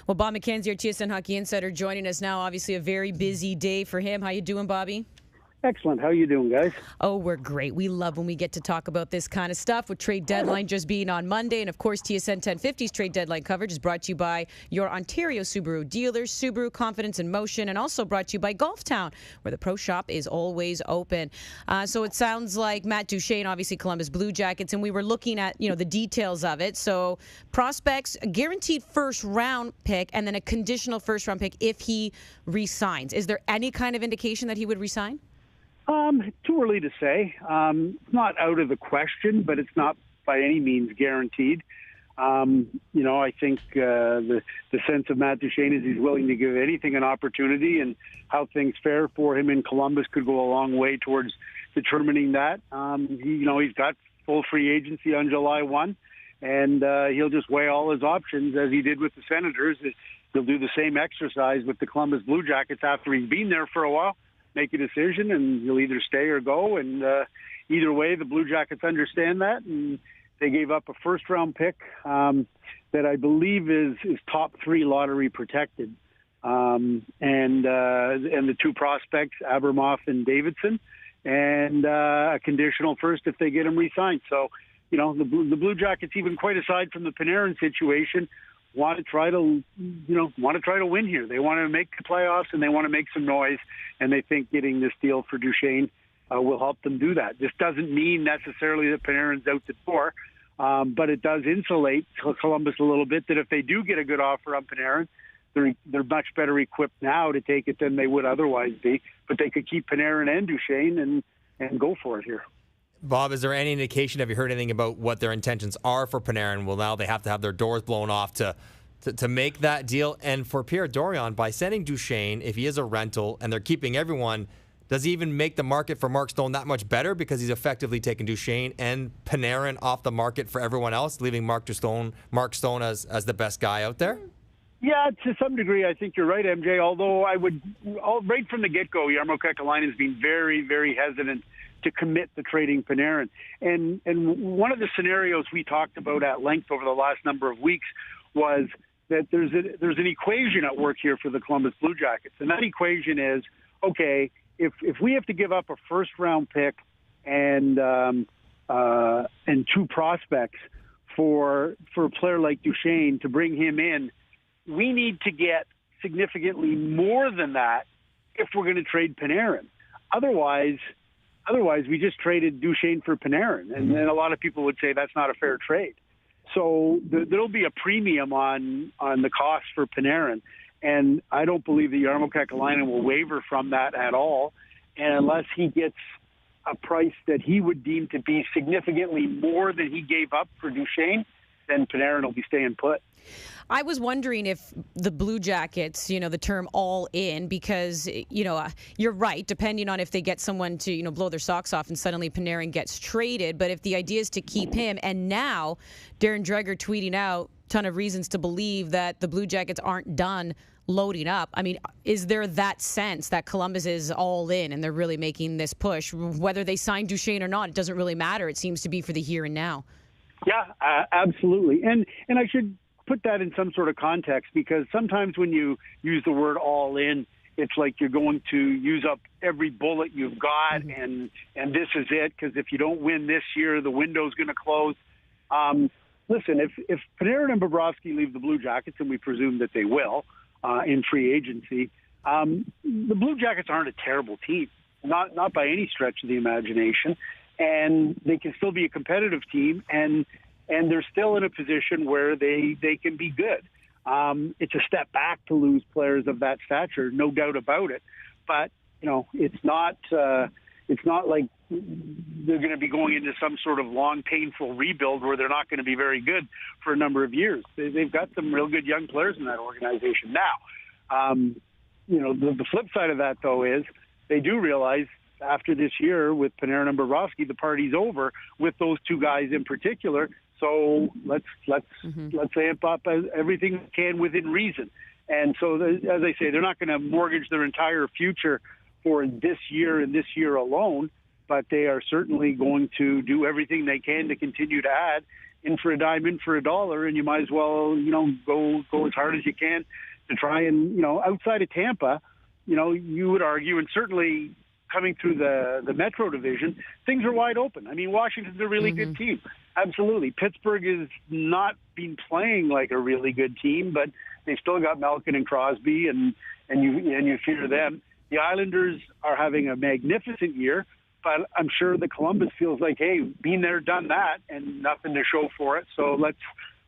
Well, Bob McKenzie, our TSN Hockey Insider, joining us now. Obviously, a very busy day for him. How you doing, Bobby? Excellent. How you doing, guys? Oh, we're great. We love when we get to talk about this kind of stuff, with trade deadline just being on Monday. And, of course, TSN 1050's trade deadline coverage is brought to you by your Ontario Subaru dealers, Subaru Confidence in Motion, and also brought to you by Golf Town, where the pro shop is always open. So it sounds like Matt Duchene, obviously Columbus Blue Jackets, and we were looking at, the details of it. So prospects, a guaranteed first-round pick, and then a conditional first-round pick if he re-signs. Is there any kind of indication that he would re-sign? Too early to say. It's not out of the question, but it's not by any means guaranteed. I think the sense of Matt Duchene is he's willing to give anything an opportunity, and how things fare for him in Columbus could go a long way towards determining that. He's got full free agency on July 1, and he'll just weigh all his options as he did with the Senators. He'll do the same exercise with the Columbus Blue Jackets after he's been there for a while. Make a decision, and he'll either stay or go. And either way, the Blue Jackets understand that, and they gave up a first-round pick that I believe is top 3 lottery protected, and the 2 prospects, Abramoff and Davidson, and a conditional first if they get him re-signed. So, the Blue Jackets, even quite aside from the Panarin situation, want to try to win here. They want to make the playoffs, and they want to make some noise, and they think getting this deal for Duchene will help them do that. This doesn't mean necessarily that Panarin's out the door, but it does insulate Columbus a little bit, that if they do get a good offer on Panarin, they're much better equipped now to take it than they would otherwise be. But they could keep Panarin and Duchene and go for it here. Bob, is there any indication, have you heard anything about what their intentions are for Panarin? Well, now they have to have their doors blown off to make that deal. And for Pierre Dorion, by sending Duchene, if he is a rental and they're keeping everyone, does he even make the market for Mark Stone that much better, because he's effectively taken Duchene and Panarin off the market for everyone else, leaving Mark Stone as the best guy out there? Yeah, to some degree, I think you're right, MJ, although right from the get-go, Jarmo Kekalainen has been very, very hesitant to commit to trading Panarin. And one of the scenarios we talked about at length over the last number of weeks was that there's an equation at work here for the Columbus Blue Jackets. And that equation is, okay, if we have to give up a first-round pick and 2 prospects for a player like Duchene to bring him in, we need to get significantly more than that if we're going to trade Panarin. Otherwise, we just traded Duchene for Panarin, and then a lot of people would say that's not a fair trade. So there'll be a premium on the cost for Panarin, and I don't believe that Jarmo Kekalainen will waver from that at all, and unless he gets a price that he would deem to be significantly more than he gave up for Duchene, then Panarin will be staying put. I was wondering if the Blue Jackets, the term all in, because, you're right, depending on if they get someone to, blow their socks off and suddenly Panarin gets traded. But if the idea is to keep him, and now Darren Dreger tweeting out a ton of reasons to believe that the Blue Jackets aren't done loading up. I mean, is there that sense that Columbus is all in and they're really making this push? Whether they sign Duchene or not, it doesn't really matter. It seems to be for the here and now. Yeah, absolutely. And I should put that in some sort of context, because sometimes when you use the word all in, it's like you're going to use up every bullet you've got, and this is it, because if you don't win this year, the window's going to close. Listen, if Panarin and Bobrovsky leave the Blue Jackets, and we presume that they will in free agency, the Blue Jackets aren't a terrible team, not by any stretch of the imagination, and they can still be a competitive team, and they're still in a position where they can be good. It's a step back to lose players of that stature, no doubt about it. But it's not like they're going to be going into some sort of long, painful rebuild where they're not going to be very good for a number of years. They've got some real good young players in that organization now. The flip side of that, though, is they do realize after this year with Panarin and Bobrovsky, the party's over with those 2 guys in particular. So let's amp up everything we can within reason. And so, as I say, they're not going to mortgage their entire future for this year and this year alone, but they are certainly going to do everything they can to continue to add in for a dime, in for a dollar, and you might as well, go as hard as you can to try and, outside of Tampa, you would argue, and certainly coming through the Metro division, things are wide open. I mean, Washington's a really good team. Absolutely. Pittsburgh has not been playing like a really good team, but they've still got Malkin and Crosby, and you fear them. The Islanders are having a magnificent year, but I'm sure the Columbus feels like, hey, been there, done that, and nothing to show for it. So let's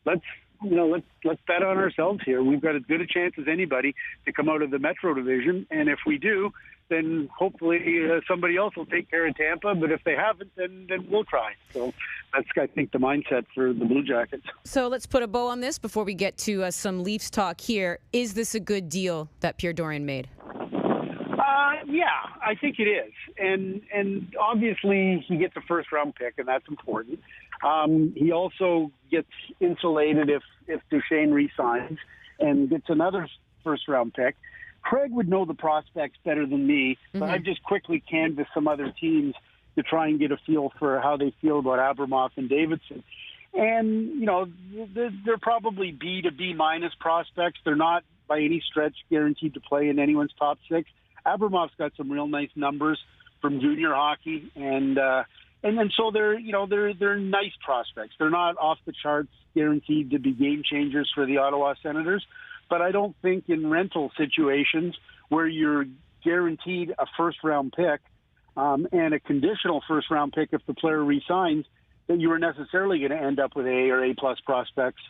bet on ourselves here. We've got as good a chance as anybody to come out of the Metro division, and if we do, then hopefully somebody else will take care of Tampa. But if they haven't, then we'll try. So that's, I think, the mindset for the Blue Jackets. So let's put a bow on this before we get to some Leafs talk here. Is this a good deal that Pierre Dorion made? Yeah, I think it is. And obviously he gets a first-round pick, and that's important. He also gets insulated if Duchene re-signs and gets another first-round pick. Craig would know the prospects better than me, but I've just quickly canvassed some other teams to try and get a feel for how they feel about Abramoff and Davidson. And, they're probably B to B minus prospects. They're not by any stretch guaranteed to play in anyone's top six. Abramoff's got some real nice numbers from junior hockey, and so they're nice prospects. They're not off the charts guaranteed to be game changers for the Ottawa Senators, but I don't think in rental situations where you're guaranteed a first-round pick and a conditional first-round pick if the player resigns, that you were necessarily going to end up with A or A-plus prospects.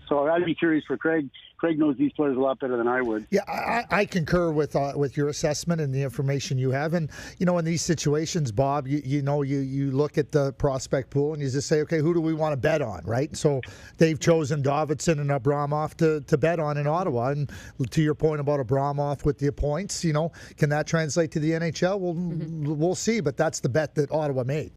So I'd be curious for Craig. Craig knows these players a lot better than I would. Yeah, I concur with your assessment and the information you have. And, in these situations, Bob, you look at the prospect pool and you just say, okay, who do we want to bet on, right? So they've chosen Davidson and Abramoff to bet on in Ottawa. And to your point about Abramoff with the points, can that translate to the NHL? We'll see, but that's the bet that Ottawa made.